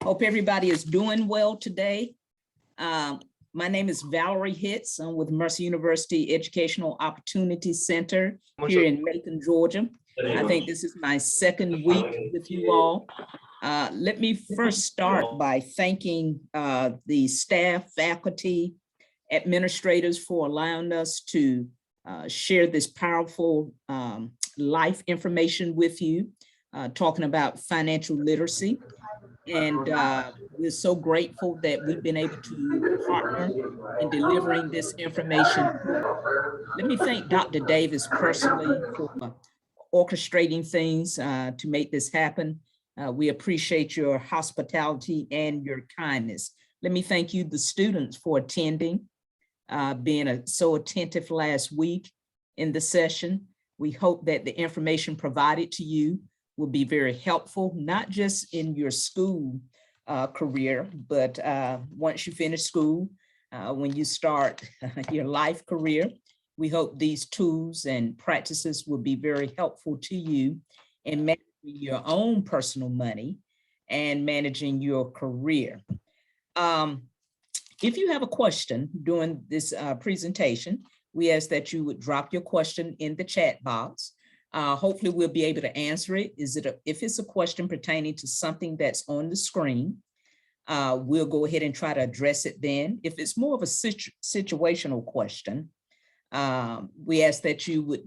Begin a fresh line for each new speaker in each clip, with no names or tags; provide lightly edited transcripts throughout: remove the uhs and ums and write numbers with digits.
Hope everybody is doing well today. My name is Valerie Hitz. I'm with Mercer University Educational Opportunity Center here in Macon, Georgia. I think this is my second week with you all. Let me first start by thanking the staff, faculty, administrators for allowing us to share this powerful life information with you, talking about financial literacy. And we're so grateful that we've been able to partner in delivering this information. Let me thank Dr. Davis personally for orchestrating things to make this happen. We appreciate your hospitality and your kindness. Let me thank you, the students, for attending, being so attentive last week in the session. We hope that the information provided to you will be very helpful, not just in your school career, but once you finish school, when you start your life career. We hope these tools and practices will be very helpful to you in managing your own personal money and managing your career. If you have a question during this presentation, we ask that you would drop your question in the chat box. Hopefully we'll be able to answer it. If it's a question pertaining to something that's on the screen, we'll go ahead and try to address it then. If it's more of a situational question, we ask that you would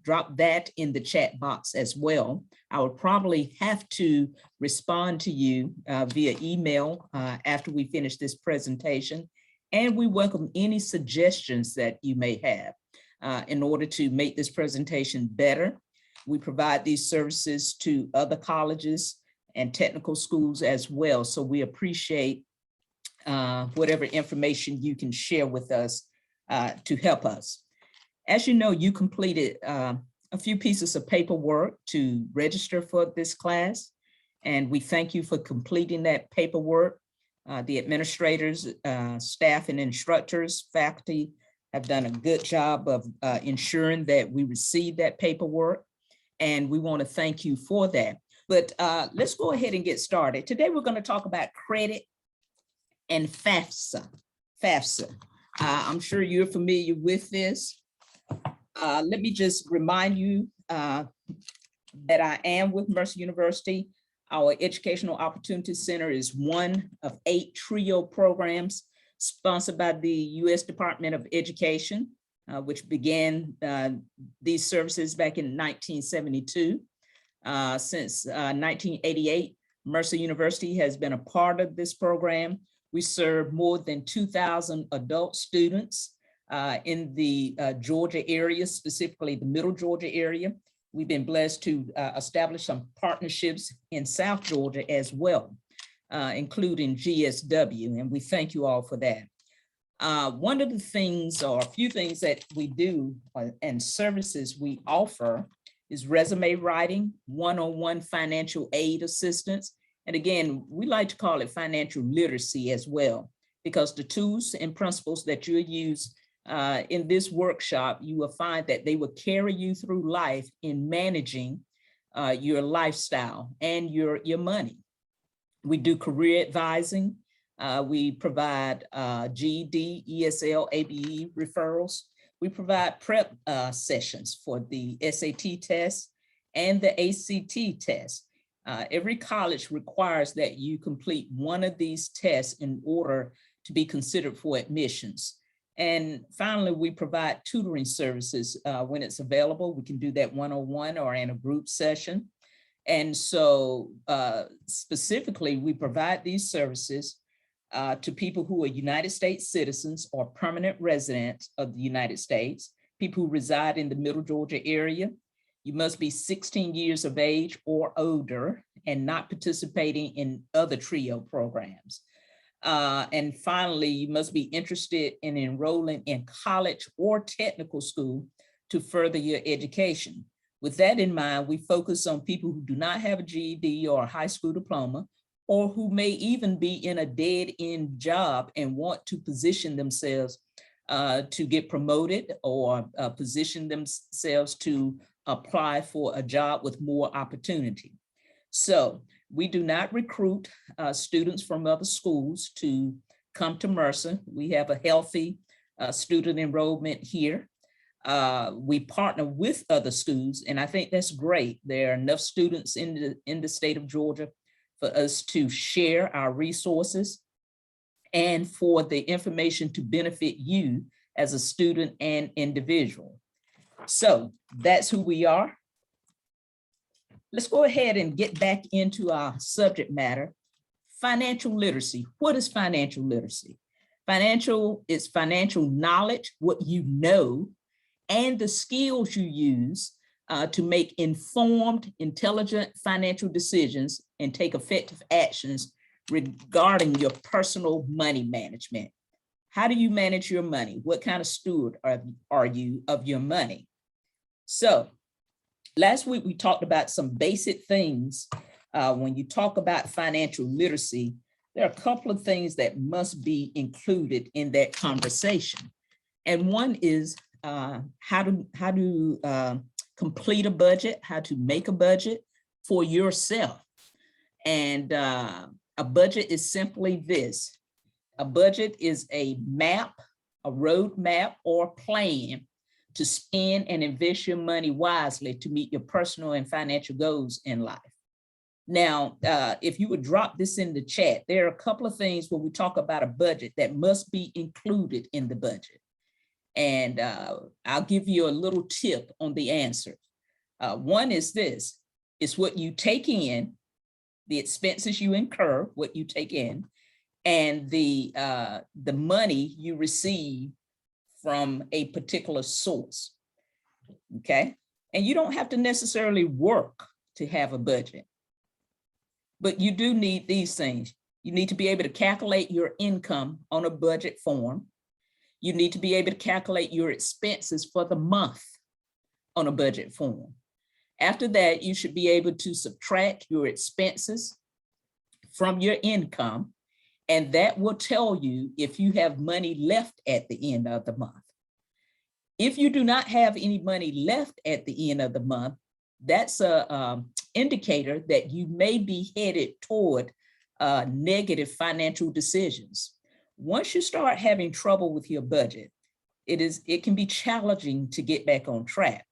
drop that in the chat box as well. I will probably have to respond to you via email after we finish this presentation, and we welcome any suggestions that you may have. In order to make this presentation better, we provide these services to other colleges and technical schools as well. So we appreciate whatever information you can share with us to help us. As you know, you completed a few pieces of paperwork to register for this class, and we thank you for completing that paperwork. The administrators, staff and instructors, faculty, have done a good job of ensuring that we receive that paperwork, and we want to thank you for that. But let's go ahead and get started. Today, we're going to talk about credit and Fafsa. I'm sure you're familiar with this. Let me just remind you that I am with Mercer University. Our Educational Opportunity Center is one of 8 TRIO programs sponsored by the U.S. Department of Education, which began these services back in 1972. Since 1988, Mercer University has been a part of this program. We serve more than 2,000 adult students in the Georgia area, specifically the Middle Georgia area. We've been blessed to establish some partnerships in South Georgia as well, including GSW, and we thank you all for that. One of the things, or a few things that we do and services we offer is resume writing, one-on-one financial aid assistance. And again, we like to call it financial literacy as well, because the tools and principles that you use in this workshop, you will find that they will carry you through life in managing your lifestyle and your money. We do career advising. We provide GED, ESL, ABE referrals. We provide prep sessions for the SAT test and the ACT test. Every college requires that you complete one of these tests in order to be considered for admissions. And finally, we provide tutoring services when it's available. We can do that one-on-one or in a group session. And so specifically, we provide these services to people who are United States citizens or permanent residents of the United States, people who reside in the Middle Georgia area. You must be 16 years of age or older and not participating in other TRIO programs. And finally, you must be interested in enrolling in college or technical school to further your education. With that in mind, we focus on people who do not have a GED or a high school diploma, or who may even be in a dead-end job and want to position themselves to get promoted or position themselves to apply for a job with more opportunity. So we do not recruit students from other schools to come to Mercer. We have a healthy student enrollment here. We partner with other schools, and I think that's great. There are enough students in the state of Georgia for us to share our resources and for the information to benefit you as a student and individual. So that's who we are. Let's go ahead and get back into our subject matter. Financial literacy. What is financial literacy? Financial is financial knowledge, what you know, and the skills you use to make informed, intelligent financial decisions and take effective actions regarding your personal money management. How do you manage your money? What kind of steward are you of your money? So last week we talked about some basic things. When you talk about financial literacy, there are a couple of things that must be included in that conversation. And one is how to complete a budget, how to make a budget for yourself. And a budget is simply this. A budget is a map, a roadmap, or plan to spend and invest your money wisely to meet your personal and financial goals in life. Now, if you would drop this in the chat, there are a couple of things when we talk about a budget that must be included in the budget. And I'll give you a little tip on the answer. One is this, it's what you take in, the expenses you incur, what you take in, and the money you receive from a particular source, okay? And you don't have to necessarily work to have a budget, but you do need these things. You need to be able to calculate your income on a budget form. You need to be able to calculate your expenses for the month on a budget form. After that, you should be able to subtract your expenses from your income, and that will tell you if you have money left at the end of the month. If you do not have any money left at the end of the month, that's an indicator that you may be headed toward negative financial decisions. Once you start having trouble with your budget, it can be challenging to get back on track.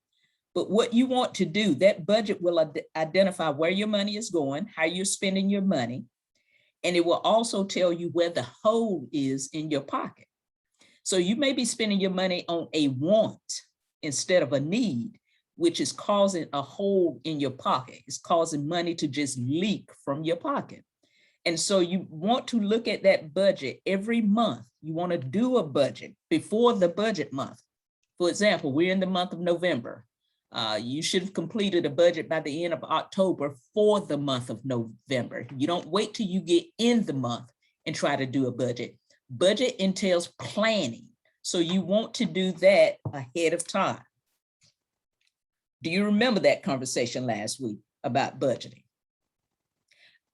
But what you want to do, that budget will identify where your money is going, how you're spending your money, and it will also tell you where the hole is in your pocket. So you may be spending your money on a want instead of a need, which is causing a hole in your pocket. It's causing money to just leak from your pocket. And so you want to look at that budget every month. You want to do a budget before the budget month. For example, we're in the month of November. You should have completed a budget by the end of October for the month of November. You don't wait till you get in the month and try to do a budget. Budget entails planning. So you want to do that ahead of time. Do you remember that conversation last week about budgeting?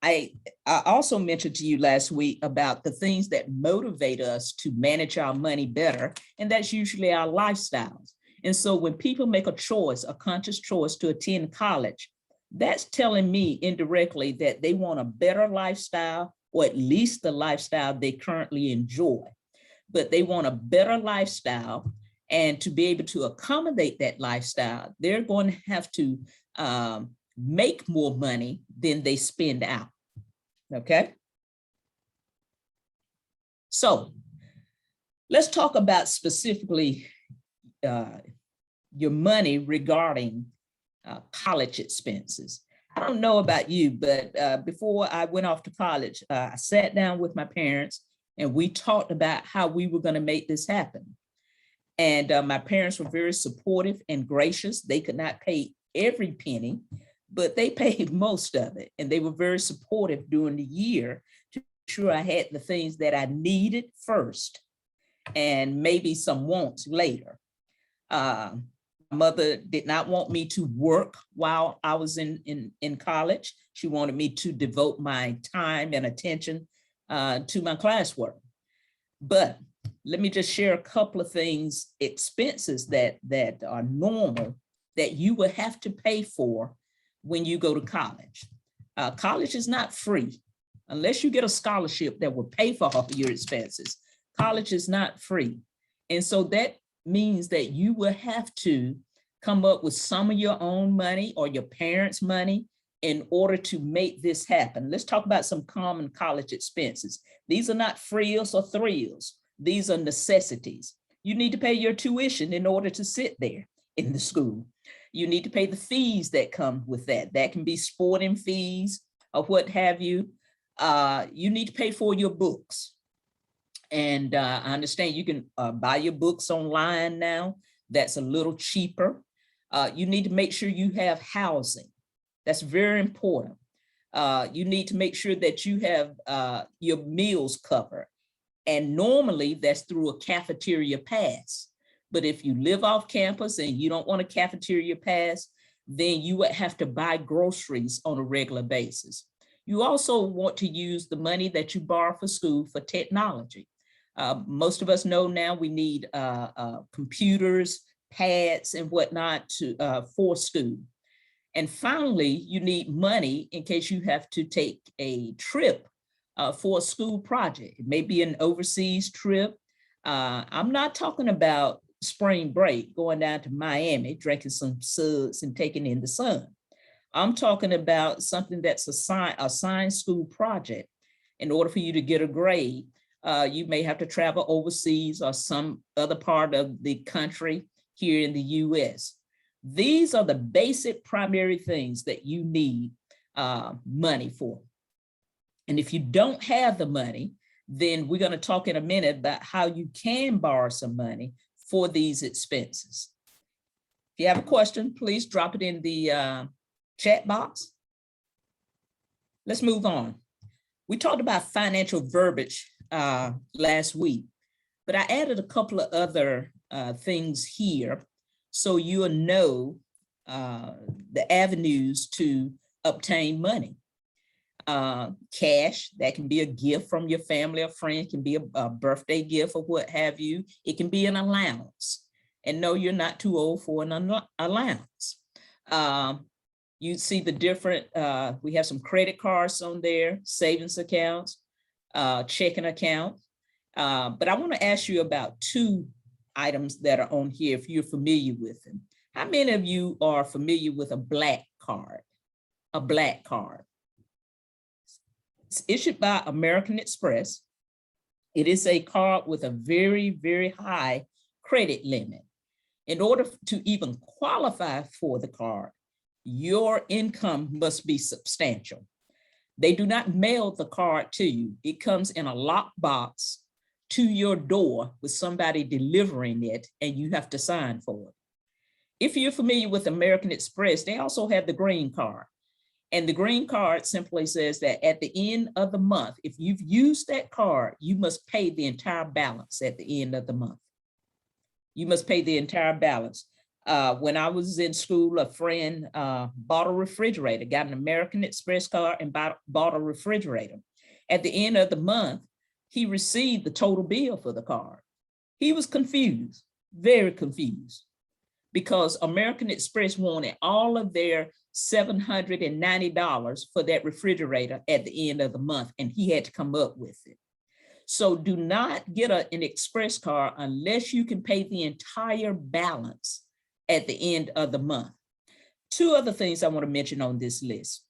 I also mentioned to you last week about the things that motivate us to manage our money better, and that's usually our lifestyles. And so when people make a choice, a conscious choice to attend college, that's telling me indirectly that they want a better lifestyle, or at least the lifestyle they currently enjoy. But they want a better lifestyle, and to be able to accommodate that lifestyle, they're going to have to make more money than they spend out, okay? So let's talk about specifically your money regarding college expenses. I don't know about you, but before I went off to college, I sat down with my parents and we talked about how we were going to make this happen. And my parents were very supportive and gracious. They could not pay every penny, but they paid most of it. And they were very supportive during the year to ensure I had the things that I needed first and maybe some wants later. My mother did not want me to work while I was in college. She wanted me to devote my time and attention to my classwork. But let me just share a couple of things, expenses that are normal that you will have to pay for when you go to college. College is not free unless you get a scholarship that will pay for all your expenses. College is not free. And so that means that you will have to come up with some of your own money or your parents' money in order to make this happen. Let's talk about some common college expenses. These are not frills or thrills. These are necessities. You need to pay your tuition in order to sit there in the school. You need to pay the fees that come with that. That can be sporting fees or what have you. You need to pay for your books. And I understand you can buy your books online now. That's a little cheaper. You need to make sure you have housing. That's very important. You need to make sure that you have your meals covered. And normally that's through a cafeteria pass. But if you live off campus and you don't want a cafeteria pass, then you would have to buy groceries on a regular basis. You also want to use the money that you borrow for school for technology. Most of us know now we need computers, pads, and whatnot for school. And finally, you need money in case you have to take a trip for a school project. It may be an overseas trip. I'm not talking about spring break, going down to Miami, drinking some suds and taking in the sun. I'm talking about something that's a science school project. In order for you to get a grade, you may have to travel overseas or some other part of the country here in the US. These are the basic primary things that you need money for. And if you don't have the money, then we're going to talk in a minute about how you can borrow some money for these expenses. If you have a question, please drop it in the chat box. Let's move on. We talked about financial verbiage last week, but I added a couple of other things here so you'll know the avenues to obtain money. Cash, that can be a gift from your family or friend, can be a birthday gift or what have you. It can be an allowance. And no, you're not too old for an allowance. You see the different, we have some credit cards on there, savings accounts, checking account. But I want to ask you about two items that are on here if you're familiar with them. How many of you are familiar with a black card? A black card. It's issued by American Express. It is a card with a very, very high credit limit. In order to even qualify for the card, your income must be substantial. They do not mail the card to you. It comes in a locked box to your door with somebody delivering it, and you have to sign for it. If you're familiar with American Express, they also have the green card. And the green card simply says that at the end of the month, if you've used that card, you must pay the entire balance at the end of the month. You must pay the entire balance. When I was in school, a friend bought a refrigerator, got an American Express card and bought a refrigerator. At the end of the month, he received the total bill for the card. He was confused, very confused, because American Express wanted all of their $790 for that refrigerator at the end of the month, and he had to come up with it. So do not get an express card unless you can pay the entire balance at the end of the month. Two other things I want to mention on this list: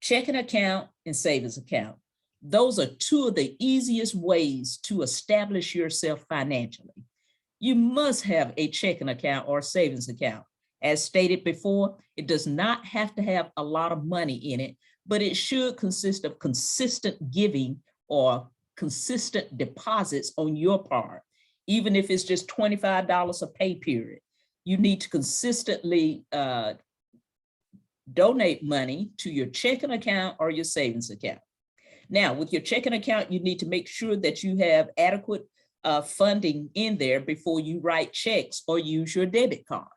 checking account and savings account. Those are two of the easiest ways to establish yourself financially. You must have a checking account or savings account. As stated before, it does not have to have a lot of money in it, but it should consist of consistent giving or consistent deposits on your part. Even if it's just $25 a pay period, you need to consistently donate money to your checking account or your savings account. Now, with your checking account, you need to make sure that you have adequate funding in there before you write checks or use your debit card.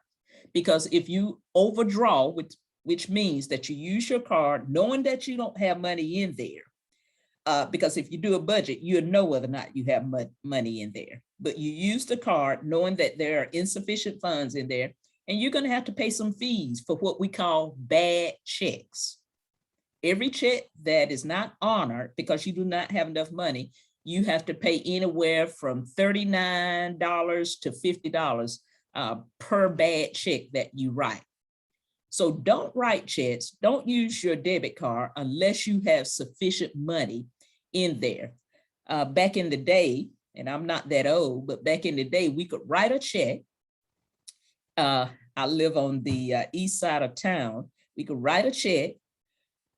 Because if you overdraw, which means that you use your card knowing that you don't have money in there, because if you do a budget, you'll know whether or not you have money in there. But you use the card knowing that there are insufficient funds in there, and you're going to have to pay some fees for what we call bad checks. Every check that is not honored because you do not have enough money, you have to pay anywhere from $39 to $50 per bad check that you write. So don't write checks, don't use your debit card unless you have sufficient money in there. Back in the day, and I'm not that old, but back in the day, we could write a check. I live on the east side of town. We could write a check,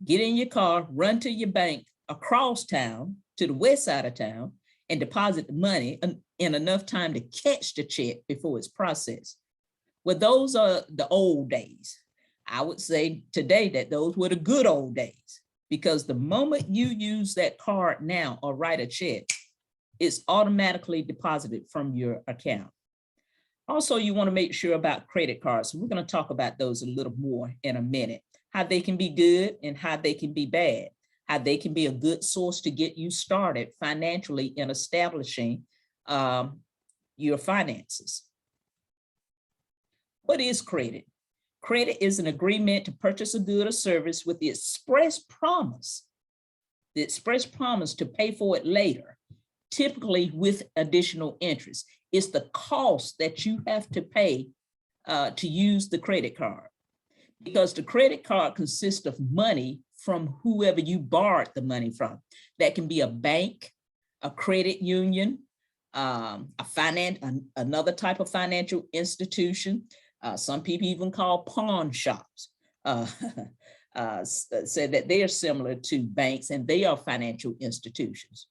get in your car, run to your bank across town to the west side of town and deposit the money in enough time to catch the check before it's processed. Well, those are the old days. I would say today that those were the good old days, because the moment you use that card now or write a check, it's automatically deposited from your account. Also, you want to make sure about credit cards. We're going to talk about those a little more in a minute, how they can be good and how they can be bad, how they can be a good source to get you started financially in establishing your finances. What is credit? Credit is an agreement to purchase a good or service with the express promise to pay for it later, typically with additional interest. It's the cost that you have to pay to use the credit card, because the credit card consists of money from whoever you borrowed the money from. That can be a bank, a credit union, another type of financial institution. Some people even call pawn shops, say that they are similar to banks and they are financial institutions.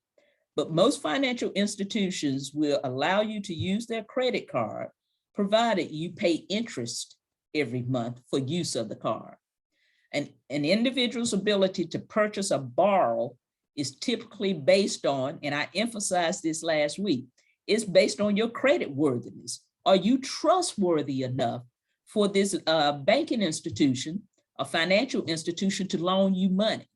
But most financial institutions will allow you to use their credit card, provided you pay interest every month for use of the card. And an individual's ability to purchase or borrow is typically based on, and I emphasized this last week, it's based on your credit worthiness. Are you trustworthy enough for this banking institution, a financial institution, to loan you money?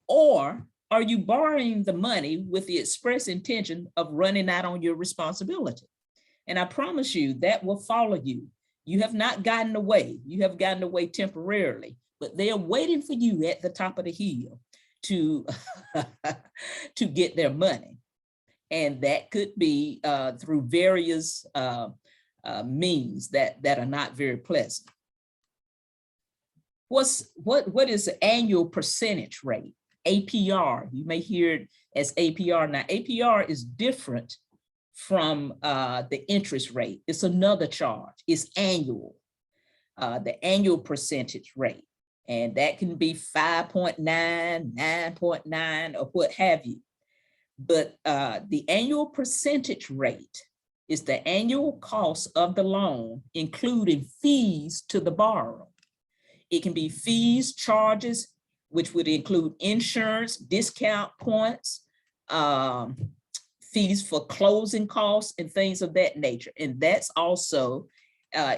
Or are you borrowing the money with the express intention of running out on your responsibility? And I promise you that will follow you. You have not gotten away. You have gotten away temporarily, but they are waiting for you at the top of the hill to, to get their money. And that could be through various means that are not very pleasant. What is the annual percentage rate? APR, you may hear it as APR. Now, APR is different from the interest rate. It's another charge. It's annual, the annual percentage rate. And that can be 5.9, 9.9, or what have you. But the annual percentage rate is the annual cost of the loan, including fees to the borrower. It can be fees, charges, which would include insurance, discount points, fees for closing costs and things of that nature. And that's also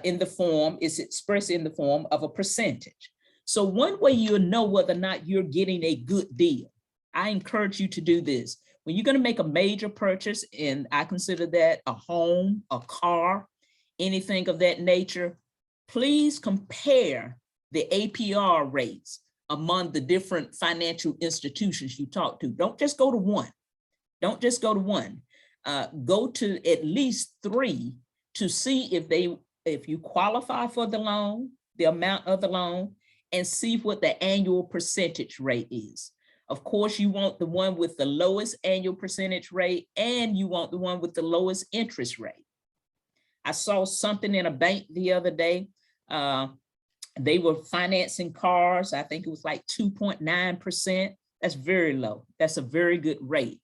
in the form, is expressed in the form of a percentage. So one way you'll know whether or not you're getting a good deal, I encourage you to do this. When you're going to make a major purchase, and I consider that a home, a car, anything of that nature, please compare the APR rates among the different financial institutions you talk to. Don't just go to one. Don't just go to one. Go to at least 3 to see if you qualify for the loan, the amount of the loan, and see what the annual percentage rate is. Of course, you want the one with the lowest annual percentage rate, and you want the one with the lowest interest rate. I saw something in a bank the other day. They were financing cars. I think it was like 2.9%. That's very low. That's a very good rate.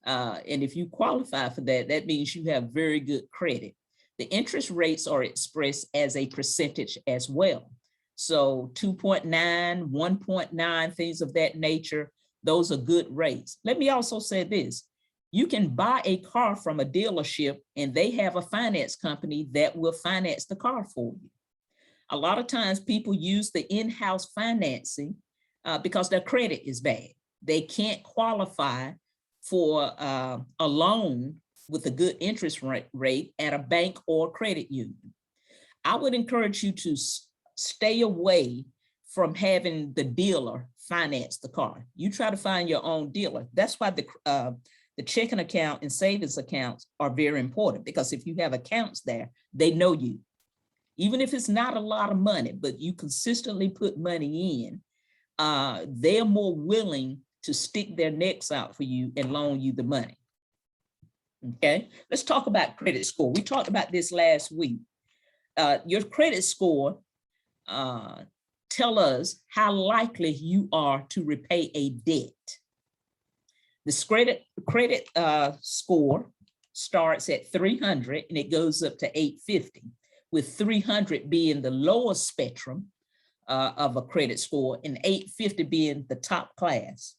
And if you qualify for that, that means you have very good credit. The interest rates are expressed as a percentage as well. So 2.9, 1.9, things of that nature, those are good rates. Let me also say this. You can buy a car from a dealership and they have a finance company that will finance the car for you. A lot of times people use the in-house financing because their credit is bad. They can't qualify for a loan with a good interest rate at a bank or credit union. I would encourage you to stay away from having the dealer finance the car. You try to find your own dealer. That's why the checking account and savings accounts are very important, because if you have accounts there, they know you. Even if it's not a lot of money, but you consistently put money in, they're more willing to stick their necks out for you and loan you the money. Okay, let's talk about credit score. We talked about this last week. Your credit score tell us how likely you are to repay a debt. The credit score starts at 300 and it goes up to 850, with 300 being the lower spectrum of a credit score and 850 being the top class.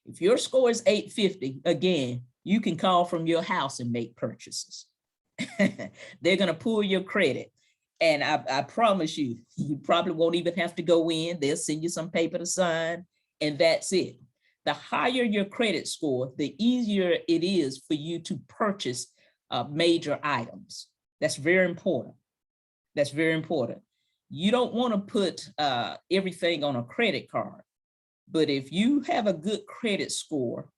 If your score is 850, again, you can call from your house and make purchases. They're gonna pull your credit. And I promise you, you probably won't even have to go in. They'll send you some paper to sign, and that's it. The higher your credit score, the easier it is for you to purchase major items. That's very important. That's very important. You don't want to put everything on a credit card, but if you have a good credit score,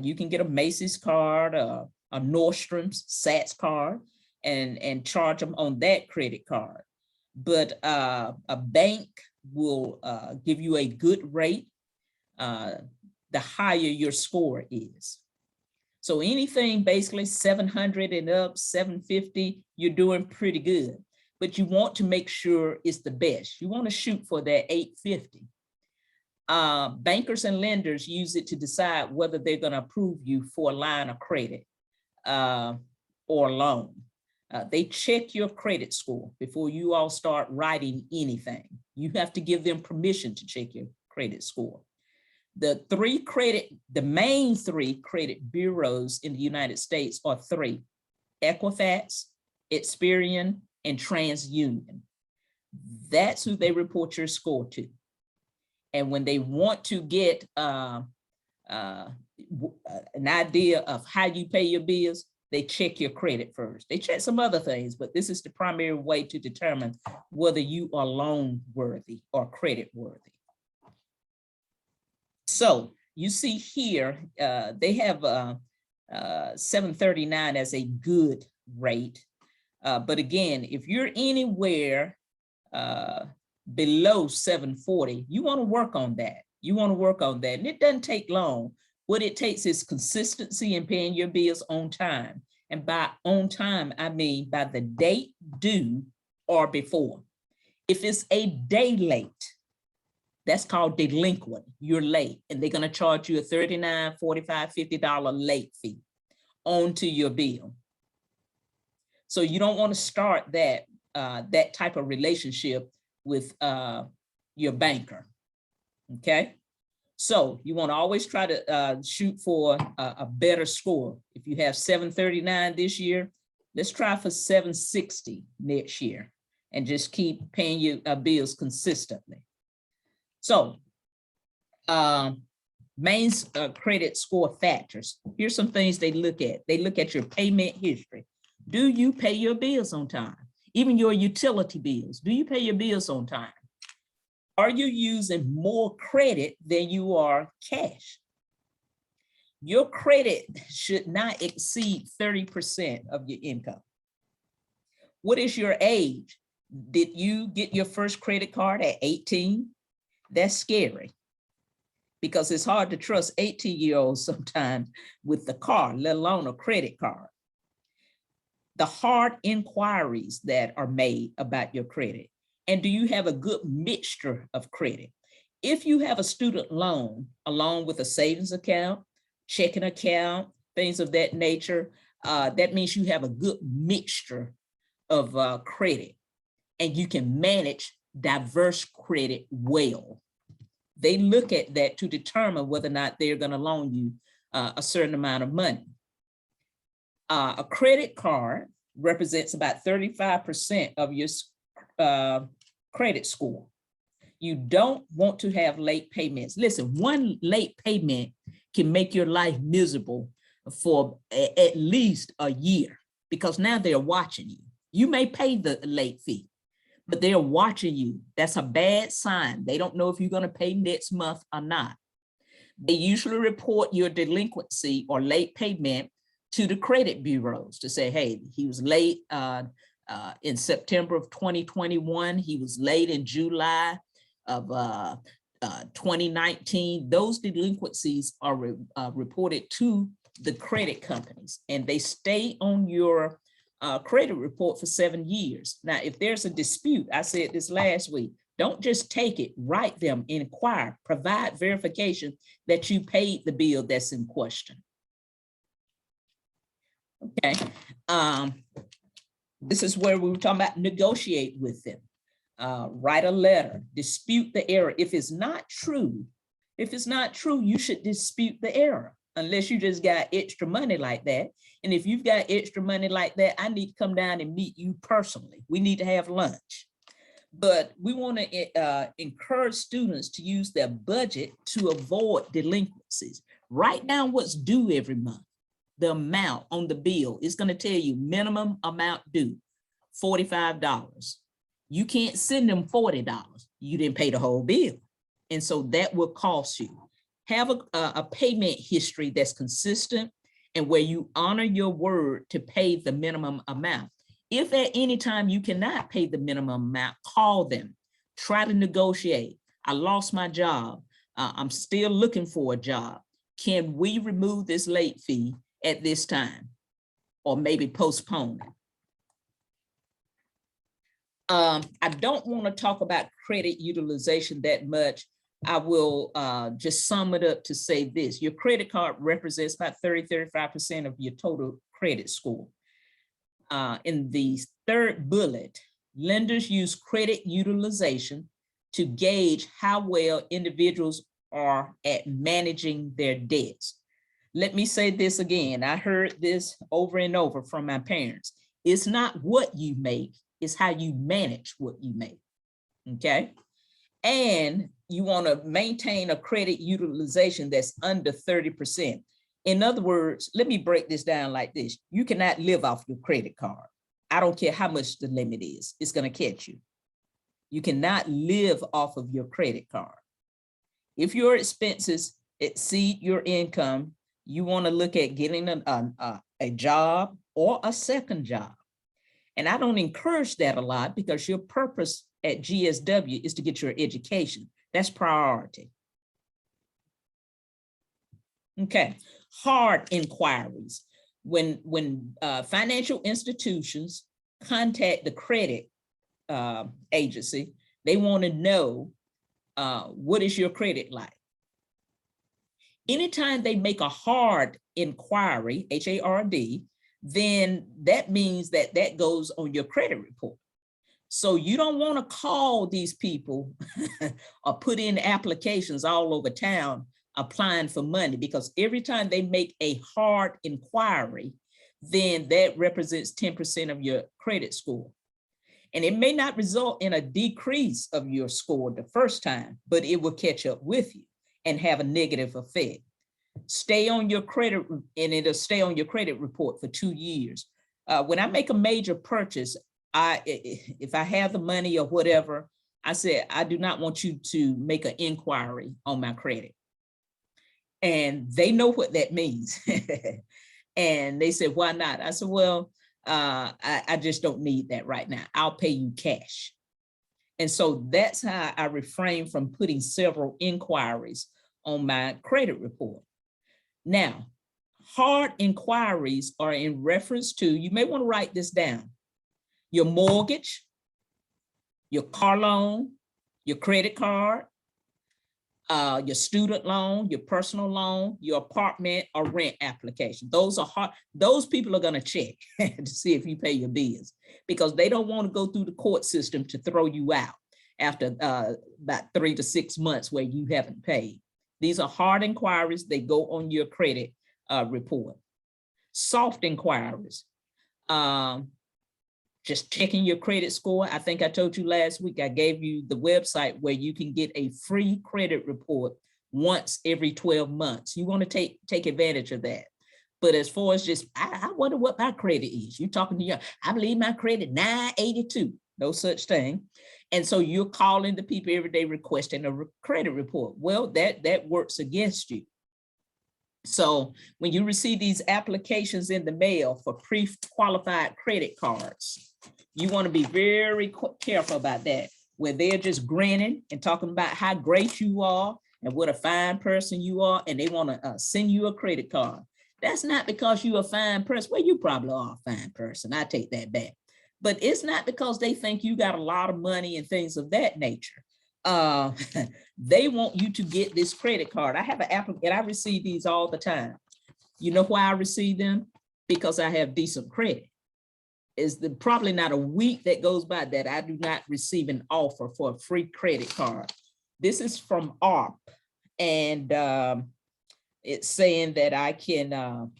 you can get a Macy's card, a Nordstrom's, Saks card, and charge them on that credit card. But a bank will give you a good rate the higher your score is. So anything basically 700 and up, 750, you're doing pretty good. But you want to make sure it's the best. You want to shoot for that 850. Bankers and lenders use it to decide whether they're going to approve you for a line of credit or loan. They check your credit score before you all start writing anything. You have to give them permission to check your credit score. The main three credit bureaus in the United States are three: Equifax, Experian, and TransUnion. That's who they report your score to. And when they want to get an idea of how you pay your bills, they check your credit first. They check some other things, but this is the primary way to determine whether you are loan worthy or credit worthy. So you see here, they have 739 as a good rate. But again, if you're anywhere below 740, you want to work on that. You want to work on that. And it doesn't take long. What it takes is consistency in paying your bills on time. And by on time, I mean by the date due or before. If it's a day late, that's called delinquent. You're late, and they're going to charge you a $39, $45, $50 late fee onto your bill. So you don't want to start that type of relationship with your banker. Okay. So you want to always try to shoot for a better score. If you have 739 this year, let's try for 760 next year and just keep paying your bills consistently. So main credit score factors. Here's some things they look at. They look at your payment history. Do you pay your bills on time? Even your utility bills. Do you pay your bills on time? Are you using more credit than you are cash? Your credit should not exceed 30% of your income. What is your age? Did you get your first credit card at 18? That's scary, because it's hard to trust 18-year-olds sometimes with the car, let alone a credit card. The hard inquiries that are made about your credit. And do you have a good mixture of credit? If you have a student loan along with a savings account, checking account, things of that nature, that means you have a good mixture of credit, and you can manage diverse credit well. They look at that to determine whether or not they're going to loan you a certain amount of money. A credit card represents about 35% of your credit score. You don't want to have late payments. Listen, one late payment can make your life miserable for at least a year, because now they're watching you. You may pay the late fee, but they're watching you. That's a bad sign. They don't know if you're going to pay next month or not. They usually report your delinquency or late payment to the credit bureaus to say, hey, he was late in September of 2021. He was late in July of 2019. Those delinquencies are reported to the credit companies, and they stay on your credit report for 7 years. Now, if there's a dispute, I said this last week, don't just take it, write them, inquire, provide verification that you paid the bill that's in question. Okay, this is where we were talking about negotiate with them. Write a letter, dispute the error. If it's not true, you should dispute the error, unless you just got extra money like that. And if you've got extra money like that, I need to come down and meet you personally. We need to have lunch. But we want to encourage students to use their budget to avoid delinquencies. Write down what's due every month. The amount on the bill is going to tell you minimum amount due, $45. You can't send them $40. You didn't pay the whole bill. And so that will cost you. Have a payment history that's consistent and where you honor your word to pay the minimum amount. If at any time you cannot pay the minimum amount, call them, try to negotiate. I lost my job. I'm still looking for a job. Can we remove this late fee at this time, or maybe postpone it? I don't want to talk about credit utilization that much. I will just sum it up to say this. Your credit card represents about 30–35% of your total credit score. In the third bullet, lenders use credit utilization to gauge how well individuals are at managing their debts. Let me say this again. I heard this over and over from my parents. It's not what you make, it's how you manage what you make, okay? And you want to maintain a credit utilization that's under 30%. In other words, let me break this down like this. You cannot live off your credit card. I don't care how much the limit is, it's going to catch you. You cannot live off of your credit card. If your expenses exceed your income, you want to look at getting a job or a second job. And I don't encourage that a lot because your purpose at GSW is to get your education. That's priority. Okay, hard inquiries. When financial institutions contact the credit agency, they want to know what is your credit like. Anytime they make a hard inquiry, H-A-R-D, then that means that that goes on your credit report. So you don't want to call these people or put in applications all over town applying for money, because every time they make a hard inquiry, then that represents 10% of your credit score. And it may not result in a decrease of your score the first time, but it will catch up with you and have a negative effect. Stay on your credit, and it'll stay on your credit report for 2 years. When I make a major purchase, if I have the money or whatever, I said, I do not want you to make an inquiry on my credit. And they know what that means. And they said, why not? I said, well, I just don't need that right now. I'll pay you cash. And so that's how I refrain from putting several inquiries on my credit report. Now, hard inquiries are in reference to, you may want to write this down, your mortgage, your car loan, your credit card, your student loan, your personal loan, your apartment or rent application. Those are hard. Those people are going to check to see if you pay your bills, because they don't want to go through the court system to throw you out after about 3 to 6 months where you haven't paid. These are hard inquiries. They go on your credit report. Soft inquiries, just checking your credit score. I think I told you last week, I gave you the website where you can get a free credit report once every 12 months. You want to take advantage of that. But as far as just, I wonder what my credit is. You're talking to your, I believe my credit 982. no such thing. And so you're calling the people every day requesting a credit report. Well, that works against you. So when you receive these applications in the mail for pre-qualified credit cards, you want to be very careful about that, where they're just grinning and talking about how great you are and what a fine person you are, and they want to send you a credit card. That's not because you're a fine person. Well, you probably are a fine person. I take that back. But it's not because they think you got a lot of money and things of that nature. They want you to get this credit card. I have an applicant, I receive these all the time. You know why I receive them? Because I have decent credit. Is probably not a week that goes by that I do not receive an offer for a free credit card. This is from ARP, and it's saying that I can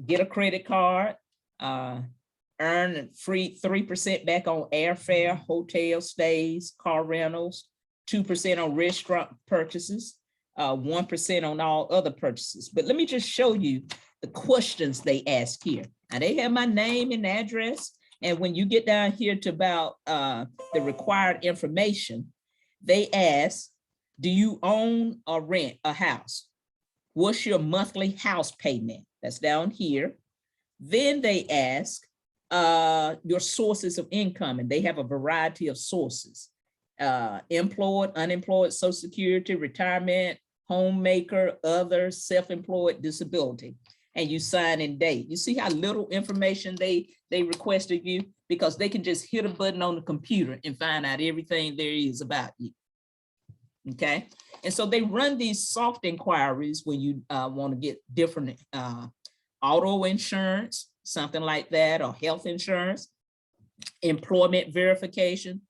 get a credit card, earn free 3% back on airfare, hotel stays, car rentals, 2% on restaurant purchases, 1% on all other purchases. But let me just show you the questions they ask here. Now they have my name and address. And when you get down here to about the required information, they ask, do you own or rent a house? What's your monthly house payment? That's down here. Then they ask your sources of income, and they have a variety of sources. Employed, unemployed, Social Security, retirement, homemaker, other, self-employed, disability. And you sign and date. You see how little information they requested you, because they can just hit a button on the computer and find out everything there is about you. Okay, and so they run these soft inquiries when you want to get different auto insurance, something like that, or health insurance, employment verification,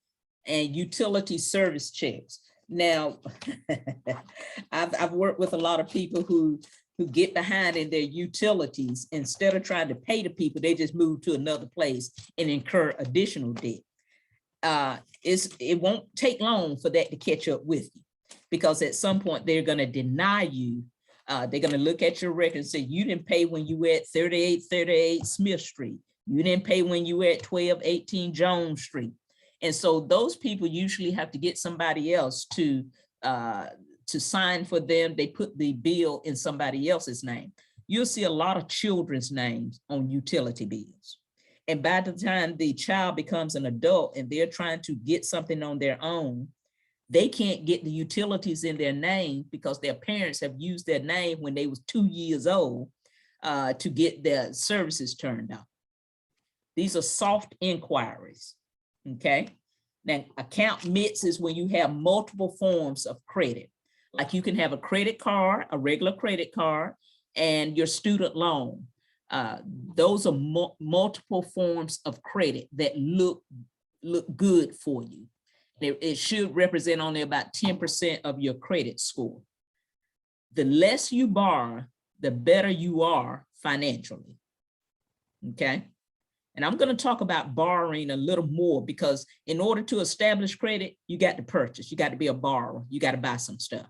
and utility service checks. Now, I've worked with a lot of people who get behind in their utilities. Instead of trying to pay the people, they just move to another place and incur additional debt. It won't take long for that to catch up with you, because at some point they're going to deny you. They're going to look at your record and say, you didn't pay when you were at 3838 Smith Street. You didn't pay when you were at 1218 Jones Street. And so those people usually have to get somebody else to sign for them. They put the bill in somebody else's name. You'll see a lot of children's names on utility bills. And by the time the child becomes an adult and they're trying to get something on their own, they can't get the utilities in their name because their parents have used their name when they was 2 years old to get their services turned on. These are soft inquiries, okay? Now, account mix is when you have multiple forms of credit. Like you can have a credit card, a regular credit card, and your student loan. Those are multiple forms of credit that look good for you. It should represent only about 10% of your credit score. The less you borrow, the better you are financially, okay? And I'm going to talk about borrowing a little more, because in order to establish credit, you got to purchase, you got to be a borrower, you got to buy some stuff.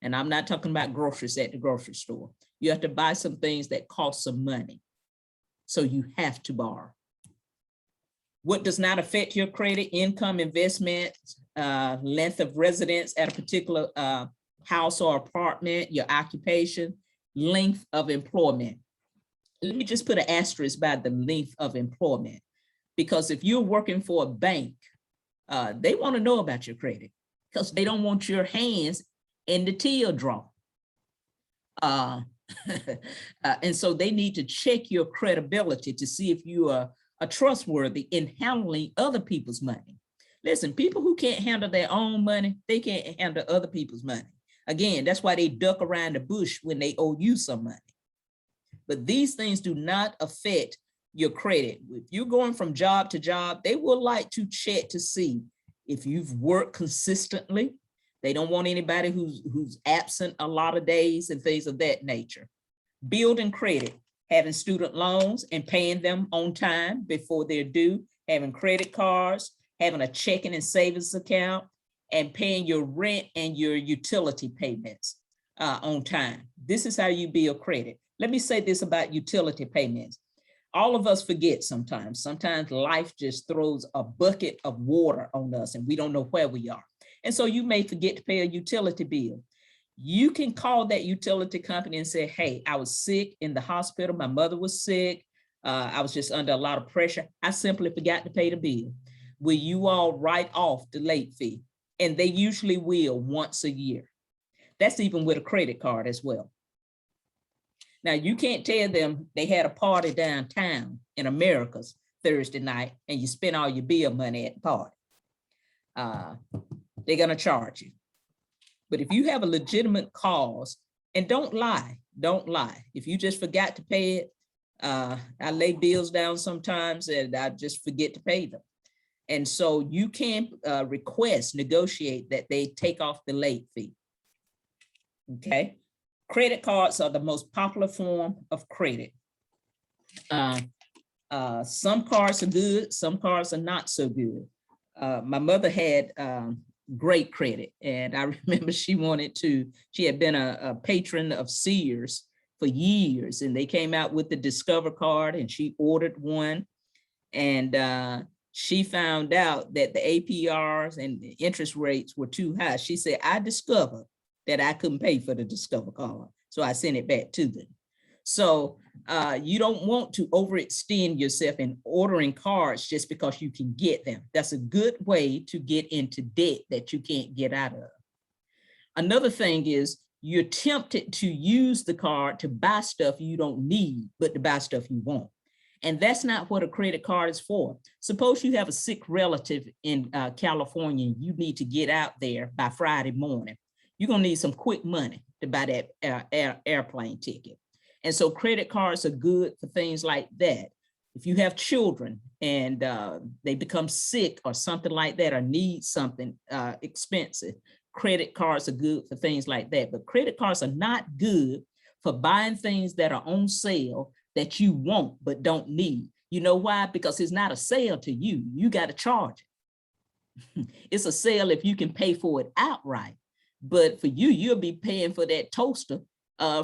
And I'm not talking about groceries at the grocery store. You have to buy some things that cost some money. So you have to borrow. What does not affect your credit? Income, investment, length of residence at a particular house or apartment, your occupation, length of employment. Let me just put an asterisk by the length of employment, because if you're working for a bank, they want to know about your credit, because they don't want your hands in the till drawer. And so they need to check your credibility to see if you are trustworthy in handling other people's money. Listen, people who can't handle their own money, they can't handle other people's money. Again, that's why they duck around the bush when they owe you some money. But these things do not affect your credit. If you're going from job to job, they will like to check to see if you've worked consistently. They don't want anybody who's absent a lot of days and things of that nature. Building credit, having student loans and paying them on time before they're due, having credit cards, having a checking and savings account, and paying your rent and your utility payments on time. This is how you build credit. Let me say this about utility payments. all of us forget sometimes. Sometimes life just throws a bucket of water on us and we don't know where we are. And so you may forget to pay a utility bill. You can call that utility company and say, hey, I was sick in the hospital. My mother was sick. I was just under a lot of pressure. I simply forgot to pay the bill. Will you all write off the late fee? And they usually will once a year. That's even with a credit card as well. Now, you can't tell them they had a party downtown in America's Thursday night and you spent all your bill money at the party. They're going to charge you. But if you have a legitimate cause, and don't lie. If you just forgot to pay it, I lay bills down sometimes and I just forget to pay them. And so you can negotiate that they take off the late fee. Okay. Credit cards are the most popular form of credit. Some cards are good, some cards are not so good. My mother had great credit, and I remember she had been a patron of Sears for years, and they came out with the Discover card and she ordered one, and she found out that the APRs and the interest rates were too high. She said, I discovered that I couldn't pay for the Discover card, so I sent it back to them. So you don't want to overextend yourself in ordering cards just because you can get them. That's a good way to get into debt that you can't get out of. Another thing is you're tempted to use the card to buy stuff you don't need, but to buy stuff you want. And that's not what a credit card is for. Suppose you have a sick relative in California and you need to get out there by Friday morning. You're gonna need some quick money to buy that airplane ticket. And so credit cards are good for things like that. If you have children and they become sick or something like that, or need something expensive, credit cards are good for things like that. But credit cards are not good for buying things that are on sale that you want but don't need. You know why? Because it's not a sale to you. You got to charge it. It's a sale if you can pay for it outright. But for you, you'll be paying for that toaster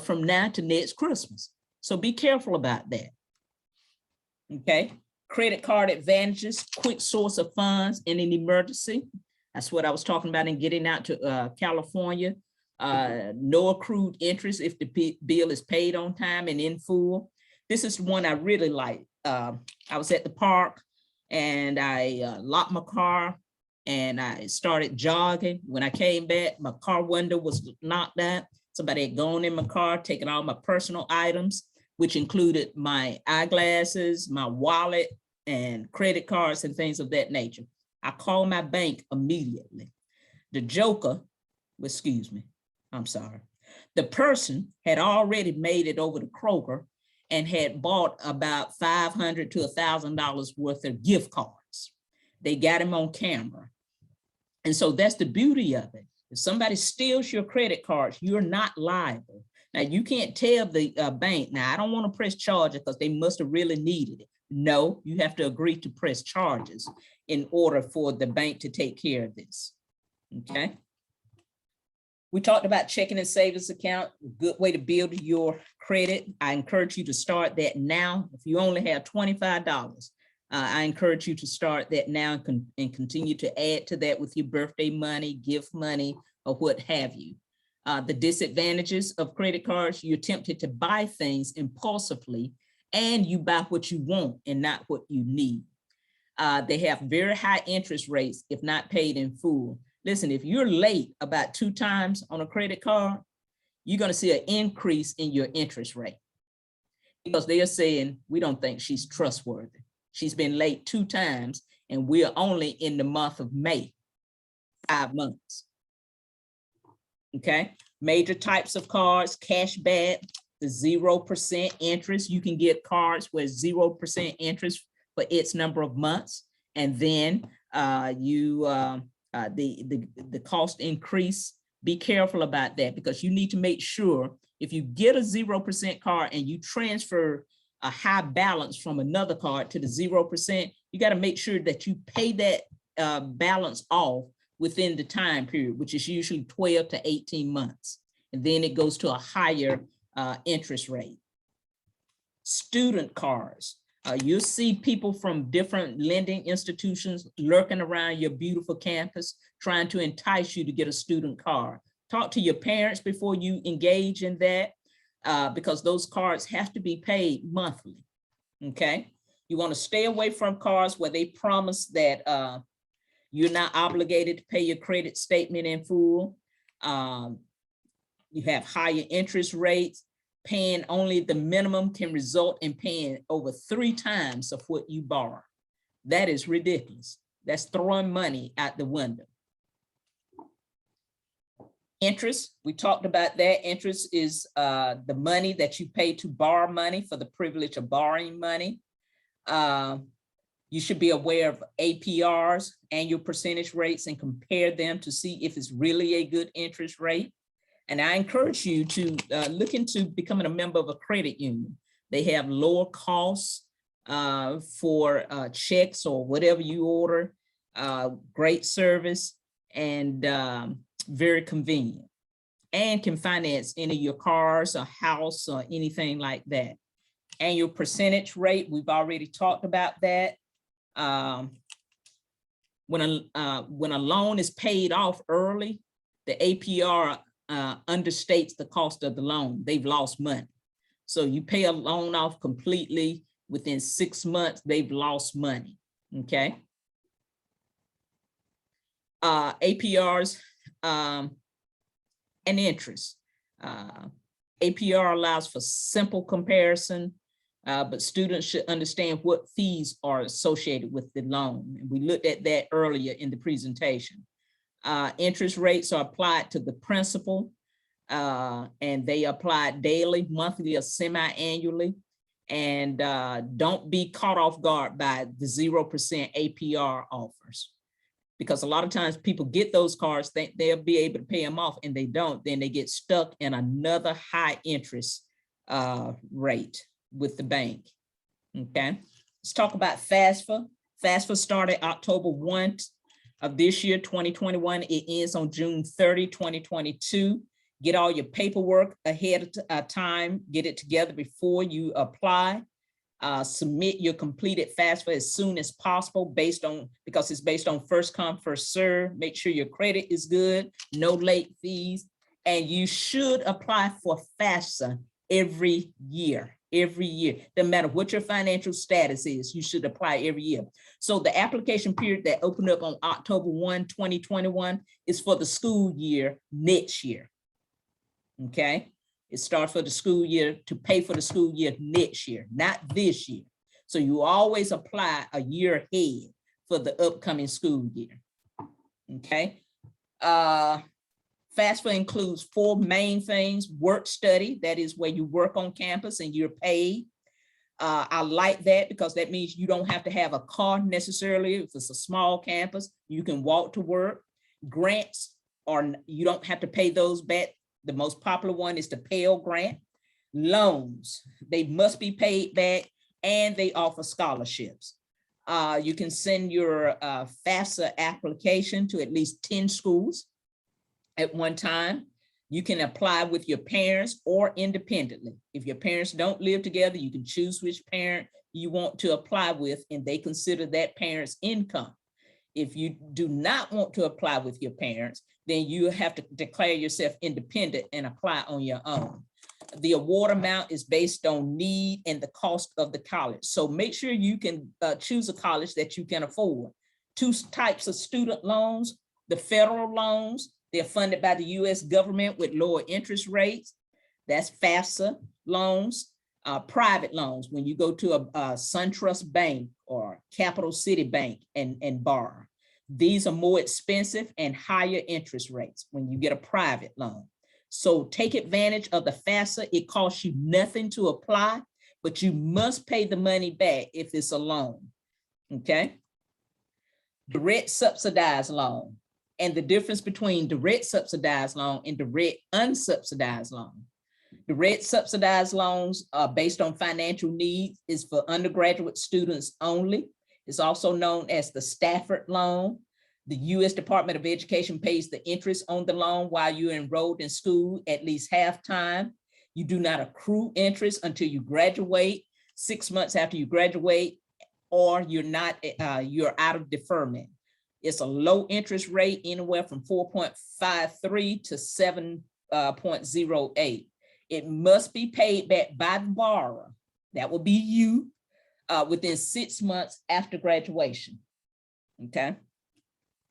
from now to next Christmas. So be careful about that. Okay. Credit card advantages, quick source of funds in an emergency. That's what I was talking about in getting out to California. No accrued interest if the bill is paid on time and in full. This is the one I really like. I was at the park and I locked my car and I started jogging. When I came back, my car window was knocked out. Somebody had gone in my car, taken all my personal items, which included my eyeglasses, my wallet, and credit cards and things of that nature. I called my bank immediately. The person had already made it over to Kroger and had bought about $500 to $1,000 worth of gift cards. They got him on camera. And so that's the beauty of it. If somebody steals your credit cards, you're not liable. Now, you can't tell the bank, now, I don't want to press charges because they must have really needed it. No, you have to agree to press charges in order for the bank to take care of this. Okay. We talked about checking and savings account, a good way to build your credit. I encourage you to start that now. If you only have $25, I encourage you to start that now and continue to add to that with your birthday money, gift money, or what have you. The disadvantages of credit cards, you're tempted to buy things impulsively and you buy what you want and not what you need. They have very high interest rates if not paid in full. Listen, if you're late about 2 times on a credit card, you're going to see an increase in your interest rate because they are saying, we don't think she's trustworthy. She's been late 2 times and we're only in the month of May, 5 months. Okay. Major types of cards, cash back, the 0% interest. You can get cards with 0% interest for its number of months. And then the cost increase. Be careful about that because you need to make sure if you get a 0% card and you transfer a high balance from another card to the 0%, you got to make sure that you pay that balance off within the time period, which is usually 12 to 18 months. And then it goes to a higher interest rate. Student cards. You'll see people from different lending institutions lurking around your beautiful campus, trying to entice you to get a student card. Talk to your parents before you engage in that, because those cards have to be paid monthly, okay? You want to stay away from cards where they promise that you're not obligated to pay your credit statement in full. You have higher interest rates. Paying only the minimum can result in paying over 3 times of what you borrow. That is ridiculous. That's throwing money out the window. Interest, we talked about that. Interest is the money that you pay to borrow money for the privilege of borrowing money. You should be aware of APRs, annual percentage rates, and compare them to see if it's really a good interest rate. And I encourage you to look into becoming a member of a credit union. They have lower costs for checks or whatever you order, great service, and very convenient, and can finance any of your cars, a house, or anything like that. Annual percentage rate, we've already talked about that. When a loan is paid off early, the APR understates the cost of the loan. They've lost money. So you pay a loan off completely, within 6 months, they've lost money, okay? APRs and interest. APR allows for simple comparison, but students should understand what fees are associated with the loan. And we looked at that earlier in the presentation. Interest rates are applied to the principal, and they apply daily, monthly, or semi-annually. And don't be caught off guard by the 0% APR offers, because a lot of times people get those cards, they'll be able to pay them off, and they don't. Then they get stuck in another high interest rate with the bank. Okay, let's talk about FAFSA. FAFSA started October 1 of this year, 2021. It ends on June 30, 2022. Get all your paperwork ahead of time. Get it together before you apply. Submit your completed FAFSA as soon as possible, because it's based on first come, first serve. Make sure your credit is good, no late fees, and you should apply for FAFSA every year. Every year, doesn't matter what your financial status is, you should apply every year. So the application period that opened up on October 1, 2021 is for the school year next year. Okay, it starts for the school year to pay for the school year next year, not this year. So you always apply a year ahead for the upcoming school year. Okay. FAFSA includes 4 main things: work study, that is where you work on campus and you're paid. I like that because that means you don't have to have a car necessarily. If it's a small campus, you can walk to work. Grants, or you don't have to pay those back. The most popular one is the Pell Grant. Loans, they must be paid back, and they offer scholarships. You can send your FAFSA application to at least 10 schools at one time. You can apply with your parents or independently. If your parents don't live together, you can choose which parent you want to apply with, and they consider that parent's income. If you do not want to apply with your parents, then you have to declare yourself independent and apply on your own. The award amount is based on need and the cost of the college. So make sure you can choose a college that you can afford. 2 types of student loans: the federal loans. They're funded by the US government with lower interest rates. That's FAFSA loans. Private loans, when you go to a SunTrust Bank or Capital City Bank and borrow. These are more expensive and higher interest rates when you get a private loan. So take advantage of the FAFSA. It costs you nothing to apply, but you must pay the money back if it's a loan, okay? Direct subsidized loan, and the difference between direct subsidized loan and direct unsubsidized loan. Direct subsidized loans are based on financial needs, is for undergraduate students only. It's also known as the Stafford loan. The U.S. Department of Education pays the interest on the loan while you're enrolled in school at least half time. You do not accrue interest until you graduate. 6 months after you graduate, or you're out of deferment. It's a low interest rate, anywhere from 4.53 to 7.08. It must be paid back by the borrower. That will be you within 6 months after graduation. Okay.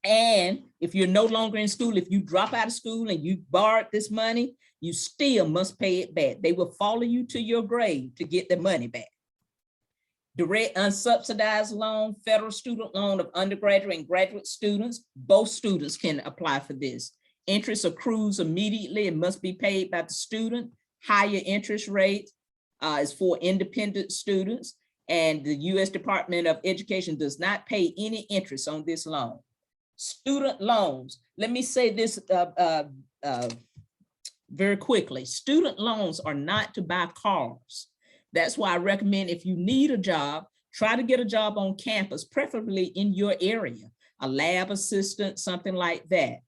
And if you're no longer in school, if you drop out of school and you borrowed this money, you still must pay it back. They will follow you to your grave to get the money back. Direct unsubsidized loan, federal student loan of undergraduate and graduate students. Both students can apply for this. Interest accrues immediately and must be paid by the student. Higher interest rate is for independent students, and the U.S. Department of Education does not pay any interest on this loan. Student loans, let me say this very quickly. Student loans are not to buy cars. That's why I recommend, if you need a job, try to get a job on campus, preferably in your area, a lab assistant, something like that.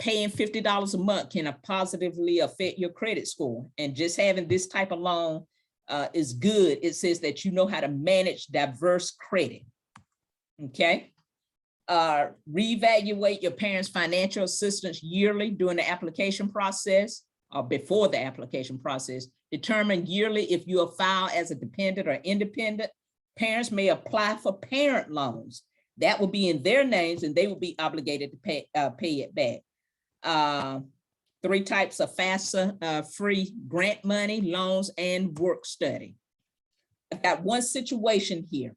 Paying $50 a month can positively affect your credit score. And just having this type of loan is good. It says that you know how to manage diverse credit. Okay. Reevaluate your parents' financial assistance yearly during the application process or before the application process. Determine yearly if you are filed as a dependent or independent. Parents may apply for parent loans. That will be in their names and they will be obligated to pay it back. 3 types of Fafsa free grant money, loans, and work study. I've got one situation here.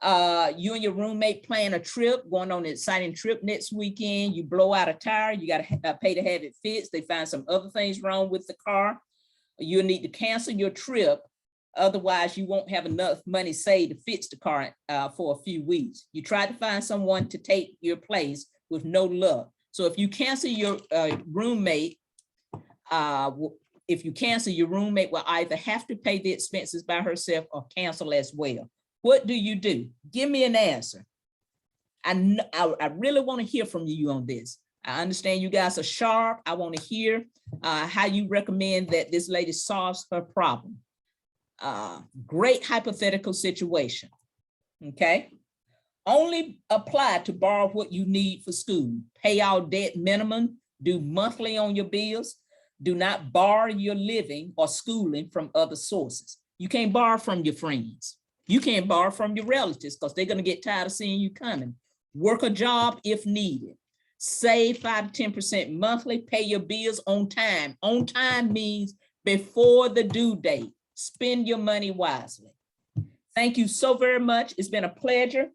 You and your roommate plan a trip, going on an exciting trip next weekend. You blow out a tire, you got to pay to have it fixed. They find some other things wrong with the car. You'll need to cancel your trip. Otherwise, you won't have enough money saved to fix the car for a few weeks. You try to find someone to take your place with no luck. So if you cancel your roommate, will either have to pay the expenses by herself or cancel as well. What do? Give me an answer. I really want to hear from you on this. I understand you guys are sharp. I want to hear how you recommend that this lady solves her problem. Great hypothetical situation. Okay. Only apply to borrow what you need for school. Pay all debt minimum. Do monthly on your bills. Do not borrow your living or schooling from other sources. You can't borrow from your friends. You can't borrow from your relatives because they're going to get tired of seeing you coming. Work a job if needed. Save 5 to 10% monthly. Pay your bills on time. On time means before the due date. Spend your money wisely. Thank you so very much. It's been a pleasure.